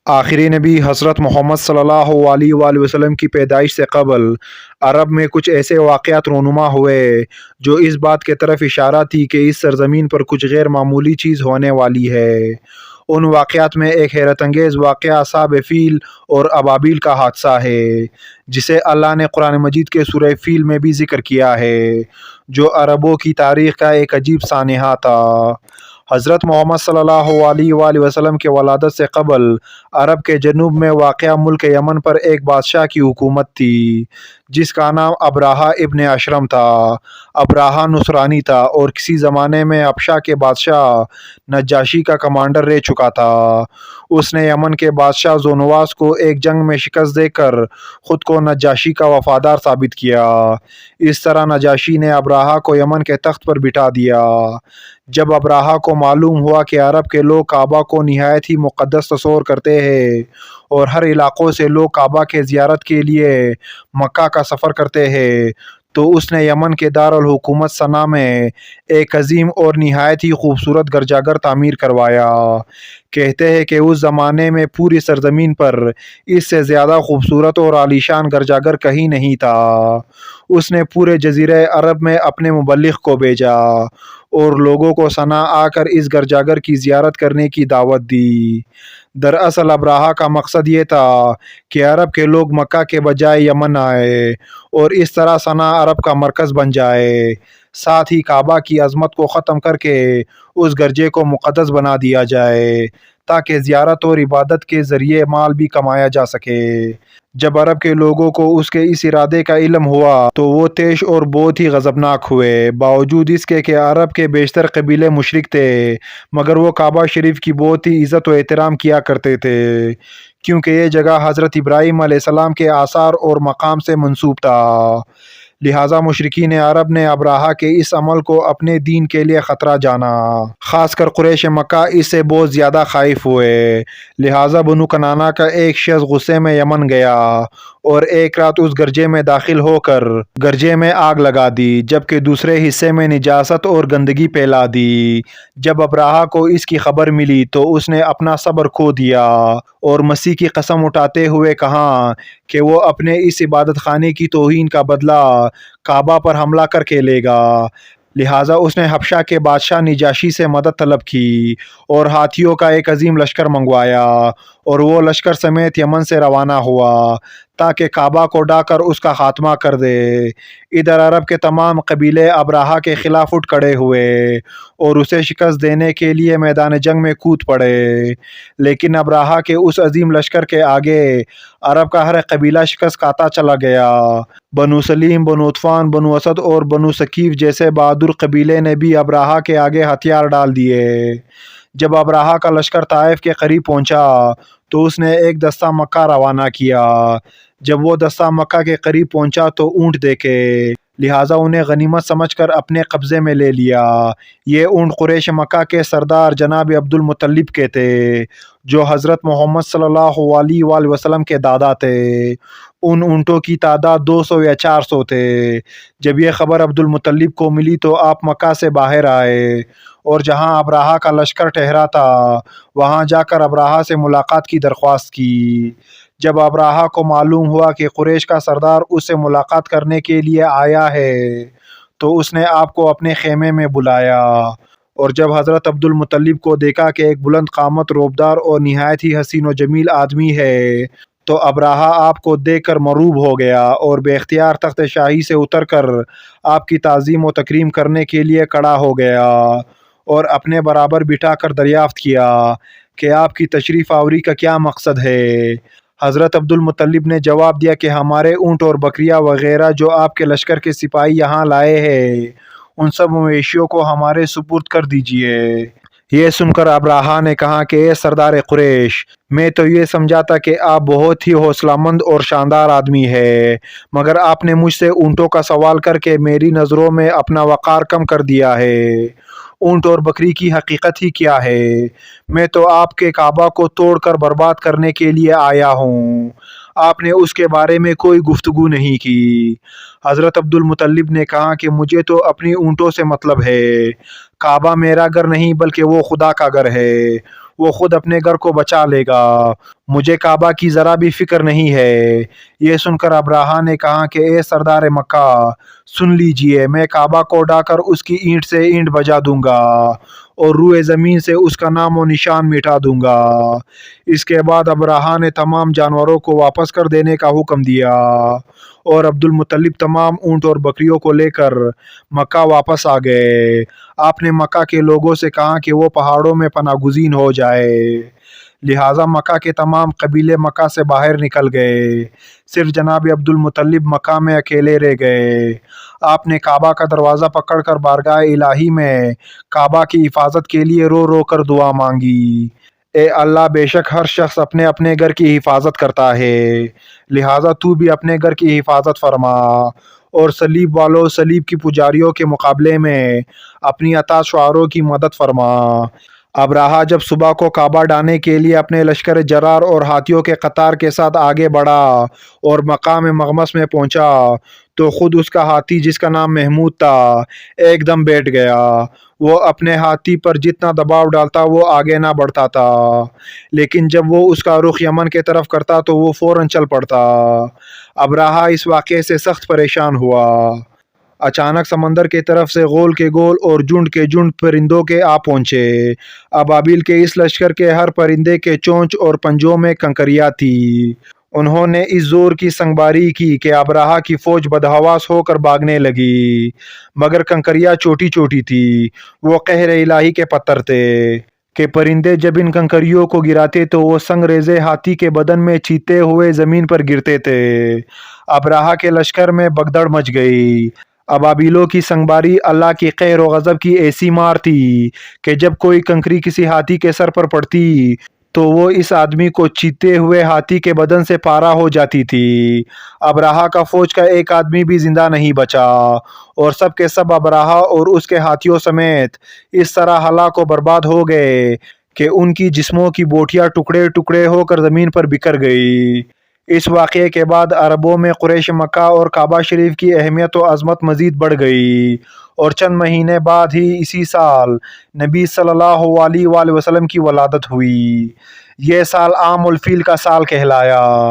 آخری نبی حضرت محمد صلی اللہ علیہ وآلہ وسلم کی پیدائش سے قبل عرب میں کچھ ایسے واقعات رونما ہوئے جو اس بات کی طرف اشارہ تھی کہ اس سرزمین پر کچھ غیر معمولی چیز ہونے والی ہے۔ ان واقعات میں ایک حیرت انگیز واقعہ اصحاب فیل اور ابابیل کا حادثہ ہے، جسے اللہ نے قرآن مجید کے سورہ فیل میں بھی ذکر کیا ہے، جو عربوں کی تاریخ کا ایک عجیب سانحہ تھا۔ حضرت محمد صلی اللہ علیہ وآلہ وسلم کے ولادت سے قبل عرب کے جنوب میں واقع ملک یمن پر ایک بادشاہ کی حکومت تھی، جس کا نام ابراہہ ابن اشرم تھا۔ ابراہہ نصرانی تھا اور کسی زمانے میں حبشہ کے بادشاہ نجاشی کا کمانڈر رہ چکا تھا۔ اس نے یمن کے بادشاہ ذونواس کو ایک جنگ میں شکست دے کر خود کو نجاشی کا وفادار ثابت کیا۔ اس طرح نجاشی نے ابراہہ کو یمن کے تخت پر بٹھا دیا۔ جب ابراہہ کو معلوم ہوا کہ عرب کے لوگ کعبہ کو نہایت ہی مقدس تصور کرتے ہیں اور ہر علاقوں سے لوگ کعبہ کے زیارت کے لیے مکہ کا سفر کرتے ہیں، تو اس نے یمن کے دارالحکومت صنعا میں ایک عظیم اور نہایت ہی خوبصورت گرجا گھر تعمیر کروایا۔ کہتے ہیں کہ اس زمانے میں پوری سرزمین پر اس سے زیادہ خوبصورت اور عالیشان گرجا گھر کہیں نہیں تھا۔ اس نے پورے جزیرہ عرب میں اپنے مبلغ کو بھیجا اور لوگوں کو صنعا آ کر اس گرجا گھر کی زیارت کرنے کی دعوت دی۔ دراصل ابراہہ کا مقصد یہ تھا کہ عرب کے لوگ مکہ کے بجائے یمن آئے اور اس طرح صنعا عرب کا مرکز بن جائے، ساتھ ہی کعبہ کی عظمت کو ختم کر کے اس گرجے کو مقدس بنا دیا جائے تاکہ زیارت اور عبادت کے ذریعے مال بھی کمایا جا سکے۔ جب عرب کے لوگوں کو اس کے اس ارادے کا علم ہوا تو وہ تیش اور بہت ہی غضبناک ہوئے۔ باوجود اس کے کہ عرب کے بیشتر قبیلے مشرک تھے، مگر وہ کعبہ شریف کی بہت ہی عزت و احترام کیا کرتے تھے، کیونکہ یہ جگہ حضرت ابراہیم علیہ السلام کے آثار اور مقام سے منسوب تھا۔ لہٰذا مشرکین عرب نے ابراہہ کے اس عمل کو اپنے دین کے لیے خطرہ جانا۔ خاص کر قریش مکہ اس سے بہت زیادہ خائف ہوئے۔ لہٰذا بنو کنانہ کا ایک شخص غصے میں یمن گیا اور ایک رات اس گرجے میں داخل ہو کر گرجے میں آگ لگا دی، جبکہ دوسرے حصے میں نجاست اور گندگی پھیلا دی۔ جب ابراہہ کو اس کی خبر ملی تو اس نے اپنا صبر کھو دیا اور مسیح کی قسم اٹھاتے ہوئے کہا کہ وہ اپنے اس عبادت خانے کی توہین کا بدلہ کعبہ پر حملہ کر کے لے گا۔ لہٰذا اس نے حبشہ کے بادشاہ نجاشی سے مدد طلب کی اور ہاتھیوں کا ایک عظیم لشکر منگوایا اور وہ لشکر سمیت یمن سے روانہ ہوا تاکہ کعبہ کو ڈھا کر اس کا خاتمہ کر دے۔ ادھر عرب کے تمام قبیلے ابراہہ کے خلاف اٹھ کھڑے ہوئے اور اسے شکست دینے کے لیے میدان جنگ میں کود پڑے، لیکن ابراہہ کے اس عظیم لشکر کے آگے عرب کا ہر قبیلہ شکست کھاتا چلا گیا۔ بنو سلیم، بنو عطفان، بنو اسد اور بنو ثقیف جیسے بہادر قبیلے نے بھی ابراہہ کے آگے ہتھیار ڈال دیے۔ جب ابراہہ کا لشکر طائف کے قریب پہنچا تو اس نے ایک دستہ مکہ روانہ کیا۔ جب وہ دستہ مکہ کے قریب پہنچا تو اونٹ دیکھے، لہٰذا انہیں غنیمت سمجھ کر اپنے قبضے میں لے لیا۔ یہ اونٹ قریش مکہ کے سردار جناب عبد المطلب کے تھے، جو حضرت محمد صلی اللہ علیہ وآلہ وسلم کے دادا تھے۔ ان اونٹوں کی تعداد 200 یا 400 تھے۔ جب یہ خبر عبد المطلب کو ملی تو آپ مکہ سے باہر آئے اور جہاں ابراہہ کا لشکر ٹھہرا تھا وہاں جا کر ابراہہ سے ملاقات کی درخواست کی۔ جب ابراہہ کو معلوم ہوا کہ قریش کا سردار اس سے ملاقات کرنے کے لیے آیا ہے تو اس نے آپ کو اپنے خیمے میں بلایا، اور جب حضرت عبد المطلب کو دیکھا کہ ایک بلند قامت، روبدار اور نہایت ہی حسین و جمیل آدمی ہے تو ابراہہ آپ کو دیکھ کر مرعوب ہو گیا اور بے اختیار تخت شاہی سے اتر کر آپ کی تعظیم و تکریم کرنے کے لیے کھڑا ہو گیا اور اپنے برابر بٹھا کر دریافت کیا کہ آپ کی تشریف آوری کا کیا مقصد ہے۔ حضرت عبد المطلب نے جواب دیا کہ ہمارے اونٹ اور بکریاں وغیرہ جو آپ کے لشکر کے سپاہی یہاں لائے ہیں ان سب مویشیوں کو ہمارے سپرد کر دیجیے۔ یہ سن کر ابراہہ نے کہا کہ اے سردار قریش، میں تو یہ سمجھا تھا کہ آپ بہت ہی حوصلہ مند اور شاندار آدمی ہے، مگر آپ نے مجھ سے اونٹوں کا سوال کر کے میری نظروں میں اپنا وقار کم کر دیا ہے۔ اونٹ اور بکری کی حقیقت ہی کیا ہے؟ میں تو آپ کے کعبہ کو توڑ کر برباد کرنے کے لیے آیا ہوں، آپ نے اس کے بارے میں کوئی گفتگو نہیں کی۔ حضرت عبد المطلب نے کہا کہ مجھے تو اپنی اونٹوں سے مطلب ہے، کعبہ میرا گھر نہیں بلکہ وہ خدا کا گھر ہے، وہ خود اپنے گھر کو بچا لے گا، مجھے کعبہ کی ذرا بھی فکر نہیں ہے۔ یہ سن کر ابرہہ نے کہا کہ اے سردار مکہ، سن لیجئے، میں کعبہ کو ڈھا کر اس کی اینٹ سے اینٹ بجا دوں گا اور روئے زمین سے اس کا نام و نشان مٹا دوں گا۔ اس کے بعد ابرہہ نے تمام جانوروں کو واپس کر دینے کا حکم دیا اور عبد المطلب تمام اونٹ اور بکریوں کو لے کر مکہ واپس آ گئے۔ آپ نے مکہ کے لوگوں سے کہا کہ وہ پہاڑوں میں پناہ گزین ہو جائے، لہٰذا مکہ کے تمام قبیلے مکہ سے باہر نکل گئے، صرف جناب عبد المطلب مکہ میں اکیلے رہ گئے۔ آپ نے کعبہ کا دروازہ پکڑ کر بارگاہ الہی میں کعبہ کی حفاظت کے لیے رو رو کر دعا مانگی۔ اے اللہ، بے شک ہر شخص اپنے اپنے گھر کی حفاظت کرتا ہے، لہٰذا تو بھی اپنے گھر کی حفاظت فرما اور صلیب والوں، صلیب کی پجاریوں کے مقابلے میں اپنی عطا شعاروں کی مدد فرما۔ ابرہہ جب صبح کو کعبہ ڈھانے کے لیے اپنے لشکر جرار اور ہاتھیوں کے قطار کے ساتھ آگے بڑھا اور مقام مغمس میں پہنچا تو خود اس کا ہاتھی، جس کا نام محمود تھا، ایک دم بیٹھ گیا۔ وہ اپنے ہاتھی پر جتنا دباؤ ڈالتا وہ آگے نہ بڑھتا تھا، لیکن جب وہ اس کا رخ یمن کے طرف کرتا تو وہ فوراً چل پڑتا۔ ابرہہ اس واقعے سے سخت پریشان ہوا۔ اچانک سمندر کی طرف سے غول کے گول اور جھنڈ کے جھنڈ پرندوں کے آ پہنچے۔ ابابیل کے اس لشکر کے ہر پرندے کے چونچ اور پنجوں میں کنکریاں تھی۔ انہوں نے اس زور کی سنگباری کی کہ ابرہہ کی فوج بدحواس ہو کر بھاگنے لگی، مگر کنکریاں چھوٹی چھوٹی تھی، وہ قہر الہی کے پتھر تھے کہ پرندے جب ان کنکریوں کو گراتے تو وہ سنگ ریزے ہاتھی کے بدن میں چیتے ہوئے زمین پر گرتے تھے۔ ابرہہ کے لشکر میں بگدڑ مچ گئی۔ ابابیلوں کی سنگباری اللہ کی قہر و غضب کی ایسی مار تھی کہ جب کوئی کنکری کسی ہاتھی کے سر پر پڑتی تو وہ اس آدمی کو چیتے ہوئے ہاتھی کے بدن سے پارا ہو جاتی تھی۔ ابرہہ کا فوج کا ایک آدمی بھی زندہ نہیں بچا اور سب کے سب ابرہہ اور اس کے ہاتھیوں سمیت اس طرح ہلاک و برباد ہو گئے کہ ان کی جسموں کی بوٹیاں ٹکڑے ٹکڑے ہو کر زمین پر بکھر گئی۔ اس واقعے کے بعد عربوں میں قریش مکہ اور کعبہ شریف کی اہمیت و عظمت مزید بڑھ گئی اور چند مہینے بعد ہی اسی سال نبی صلی اللہ علیہ وآلہ وسلم کی ولادت ہوئی۔ یہ سال عام الفیل کا سال کہلایا۔